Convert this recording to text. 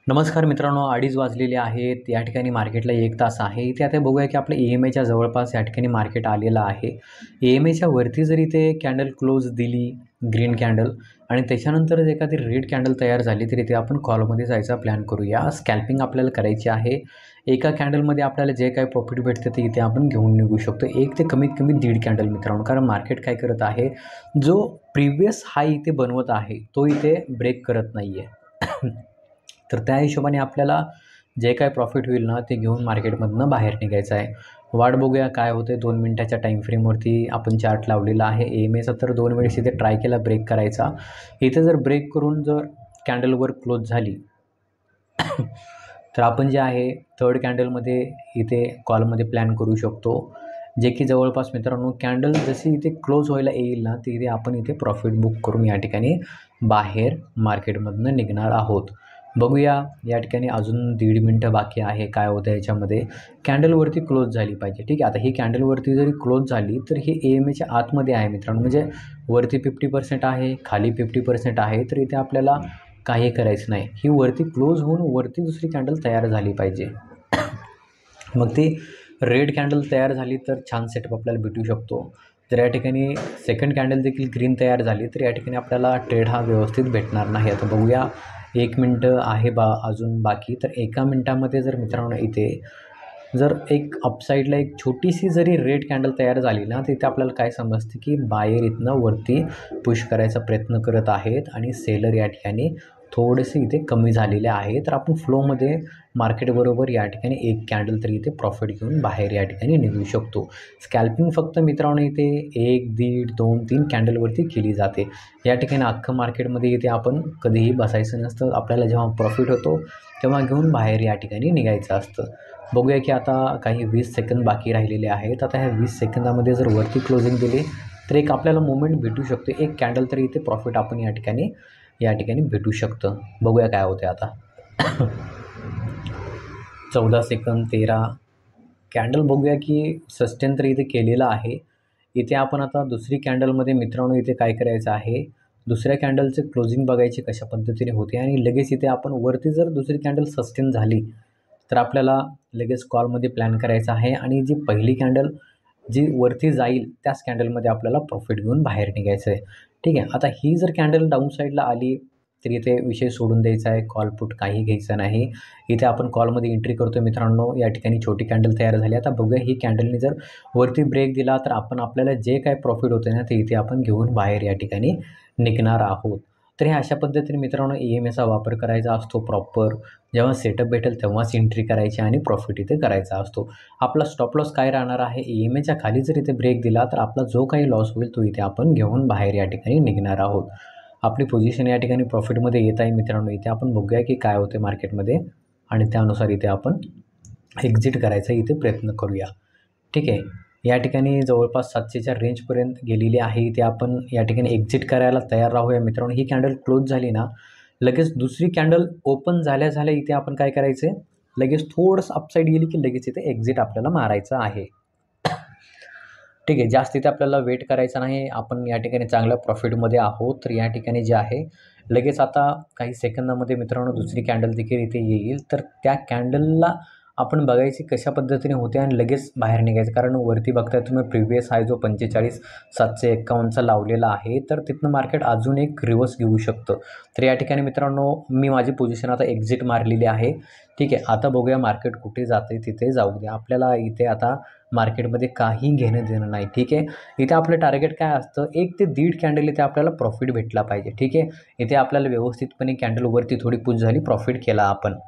नमस्कार मित्रांनो, 2:30 वाजलेले आहेत. या ठिकाणी मार्केटला 1 तास आहे. इथे आता बघूया की आपलं EMAच्या जवळपास या ठिकाणी मार्केट आलेलं आहे. EMAच्या वरती जर इथे कॅन्डल क्लोज दिली, ग्रीन कॅन्डल आणि त्याच्यानंतर जर एखादी रेड कॅन्डल तयार झाली तर इथे आपण कॉलमध्ये जायचा प्लॅन करूया. स्कॅल्पिंग आपल्याला करायची आहे. एका कॅन्डलमध्ये आपल्याला जे काही प्रॉफिट भेटते ते इथे आपण घेऊन निघू शकतो. 1 ते कमीत कमी 1.5 कॅन्डल मित्रांनो. कारण मार्केट काय करत आहे, जो प्रिव्हियस हाय इथे बनवत आहे तो इथे ब्रेक करत नाही आहे. तर त्या हिशोबाने आपल्याला जे काय प्रॉफिट होईल ना ते घेऊन मार्केटमधनं बाहेर निघायचं आहे. वाट बघूया काय होते. 2 मिनिटाच्या टाईम फ्रेमवरती आपण चार्ट लावलेला आहे. EMAचा तर 2 वेळेस इथे ट्राय केला ब्रेक करायचा. इथे जर ब्रेक करून जर कॅन्डलवर क्लोज झाली तर आपण जे आहे थर्ड कॅन्डलमध्ये इथे कॉलमध्ये प्लॅन करू शकतो. जे की जवळपास मित्रांनो कॅन्डल जशी इथे क्लोज व्हायला येईल ना तिथे आपण इथे प्रॉफिट बुक करून या ठिकाणी बाहेर मार्केटमधनं निघणार आहोत. बघूया या ठिकाणी अजून 1.5 मिनटं बाकी आहे. काय होतं याच्यामध्ये कॅन्डलवरती क्लोज झाली पाहिजे. ठीक आहे. आता ही कॅन्डलवरती जरी क्लोज झाली तर ही EMAच्या आतमध्ये आहे मित्रांनो. म्हणजे वरती 50% आहे, खाली 50% आहे. तर इथे आपल्याला काही करायचं नाही. ही वरती क्लोज होऊन वरती दुसरी कॅन्डल तयार झाली पाहिजे. मग ती रेड कॅन्डल तयार झाली तर छान सेटअप आपल्याला भेटू शकतो. जर या ठिकाणी सेकंड कॅन्डल देखील ग्रीन तयार झाली तर या ठिकाणी आपल्याला ट्रेड हा व्यवस्थित भेटणार नाही. आता बघूया 1 मिनटं आहे अजून बाकी. तर 1 मिनटामध्ये जर मित्रांनो इथे जर एक अपसाईडला एक छोटीशी जरी रेड कॅन्डल तयार झाली ना तर इथे आपल्याला काय समजते की बायर इथनं वरती पुश करायचा प्रयत्न करत आहेत आणि सेलर या ठिकाणी थोडेसे इथे कमी झालेले आहे. तर आपण फ्लोमध्ये मार्केटबरोबर या ठिकाणी एक कॅन्डल तरी इथे प्रॉफिट घेऊन बाहेर या ठिकाणी निघू शकतो. स्कॅल्पिंग फक्त मित्रांनो इथे 1, 1.5, 2, 3 कॅन्डलवरती केली जाते. या ठिकाणी अख्खं मार्केटमध्ये इथे आपण कधीही बसायचं नसतं. आपल्याला जेव्हा प्रॉफिट होतो तेव्हा घेऊन बाहेर या ठिकाणी निघायचं असतं. बघूया की आता काही 20 सेकंद बाकी राहिलेले आहेत. आता ह्या 20 सेकंदामध्ये जर वरती क्लोजिंग दिली तर एक आपल्याला मोमेंट भेटू शकतो. एक कॅन्डल तरी इथे प्रॉफिट आपण या ठिकाणी भेटू शकतं. बघूया काय होते आता. 14 सेकंद, 13 कॅन्डल बघूया की सस्टेन तर इथे केलेलं आहे. इथे आपण आता दुसरी कॅन्डलमध्ये मित्रांनो इथे काय करायचं आहे, दुसऱ्या कॅन्डलचे क्लोजिंग बघायची कशा पद्धतीने होते आणि लगेच इथे आपण वरती जर दुसरी कॅन्डल सस्टेन झाली तर आपल्याला लगेच कॉलमध्ये प्लॅन करायचा आहे आणि जी पहिली कॅन्डल जी वरती जाईल त्याच कॅन्डलमध्ये आपल्याला प्रॉफिट घेऊन बाहेर निघायचं आहे. ठीक आहे. आता ही जर कॅन्डल डाऊन साईडला आली तर इथे विषय सोडून द्यायचा आहे. कॉल पुट काही घ्यायचं नाही. इथे आपण कॉलमध्ये एंट्री करतो मित्रांनो. या ठिकाणी छोटी कॅन्डल तयार झाली. आता बघूया ही कॅन्डलने जर वरती ब्रेक दिला तर आपल्याला जे काय प्रॉफिट होते ना ते इथे आपण घेऊन बाहेर या ठिकाणी निघणार आहोत. तर हे अशा पद्धतीने मित्रांनो EMAचा वापर करायचा असतो प्रॉपर. जेव्हा सेटअप भेटेल तेव्हाच एंट्री करायची आणि प्रॉफिट इथे करायचा असतो. आपला स्टॉप लॉस काय राहणार आहे, EMAच्या खाली जर इथे ब्रेक दिला तर आपला जो काही लॉस होईल तो इथे आपण घेऊन बाहेर या ठिकाणी निघणार आहोत. आपली पोझिशन या ठिकाणी प्रॉफिटमध्ये येत आहे मित्रांनो. इथे आपण बघूया की काय होते मार्केटमध्ये आणि त्यानुसार इथे आपण एक्झिट करायचा इथे प्रयत्न करूया. ठीक आहे. या ठिकाणी जवळपास 700च्या रेंजपर्यंत गेलेली आहे. इथे आपण या ठिकाणी एक्झिट करायला तयार राहूया मित्रांनो. ही कॅन्डल क्लोज झाली ना लगेच दुसरी कॅन्डल ओपन झाल्या इथे आपण काय करायचं आहे, लगेच थोडंसं अपसाईड गेली की लगेच इथे एक्झिट आपल्याला मारायचं आहे. ठीक आहे. जास्त इथे आपल्याला वेट करायचा नाही. आपण या ठिकाणी चांगल्या प्रॉफिटमध्ये आहोत. तर या ठिकाणी जे आहे लगेच आता काही सेकंदामध्ये मित्रांनो दुसरी कॅन्डल देखील इथे येईल. तर त्या कॅन्डलला आपण बघायची कशा पद्धतीने होते आणि लगेच बाहेर निघायचं. कारण वरती बघताय तुम्ही प्रिव्हियस हाय जो 45,751चा लावलेला आहे. तर तिथनं मार्केट अजून एक रिव्हर्स घेऊ शकतं. तर या ठिकाणी मित्रांनो मी माझी पोझिशन आता एक्झिट मारलेली आहे. ठीक आहे. आता बघूया मार्केट कुठे जाते तिथे जाऊ द्या. आपल्याला इथे आता मार्केटमध्ये काही घेणं देणं नाही. ठीक आहे. इथे आपलं टार्गेट काय असतं, 1 ते 1.5 कॅन्डल इथे आपल्याला प्रॉफिट भेटला पाहिजे. ठीक आहे. इथे आपल्याला व्यवस्थितपणे कॅन्डलवरती थोडी पुश झाली, प्रॉफिट केला आपण.